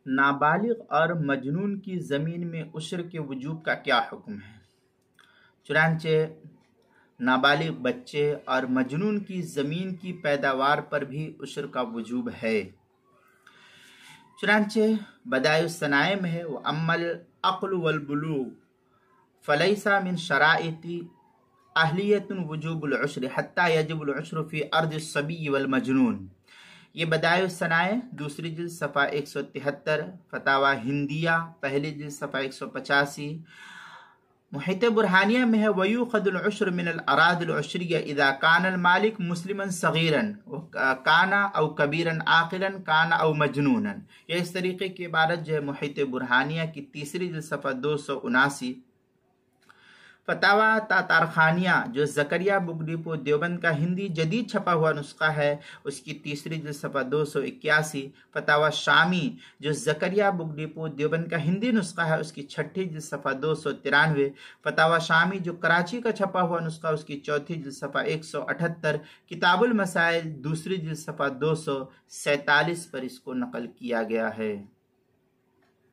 نابالغ اور مجنون کی زمین میں عشر کے وجوب کا کیا حکم ہے؟ چنانچہ نابالغ بچے اور مجنون کی زمین کی پیداوار پر بھی عشر کا وجوب ہے۔ چنانچہ بدائع الصنائع میں ہے وَأَمَّا الْعَقْلُ وَالْبُلُوغُ فَلَيْسَ مِنْ شَرَائِطِ اہلیت وجوب العشر حتی یجب العشر فی ارض الصبی والمجنون۔ یہ بدائع الصنائع دوسری جلد صفحہ 173، فتاوی ہندیہ پہلی جلد صفحہ 185، محیط برہانیہ میں ہے وَيُؤْخَذُ الْعُشْرُ مِنَ الْأَرَاضِ الْعُشْرِيَّةِ إِذَا كَانَ الْمَالِكُ مُسْلِمًا صَغِيرًا كَانَ أَوْ كَبِيرًا عَاقِلًا كَانَ أَوْ مَجْنُونًا۔ یہ اس طریقے کی عبارت جو ہے محیط برہانیہ کی تیسری جلد صفحہ 279، فتاوی تاتارخانیہ جو زکریا بک ڈپو دیوبند کا ہندی جدید چھپا ہوا نسخہ ہے اس کی تیسری جلد صفحہ 281، فتاوی شامی جو زکریا بک ڈپو دیوبند کا ہندی نسخہ ہے اس کی چھٹی جلد صفحہ 293، فتاوی شامی جو کراچی کا چھپا ہوا نسخہ اس کی چوتھی جلد صفحہ 178، کتاب المسائل دوسری جلد صفحہ 247 پر اس کو نقل کیا گیا ہے۔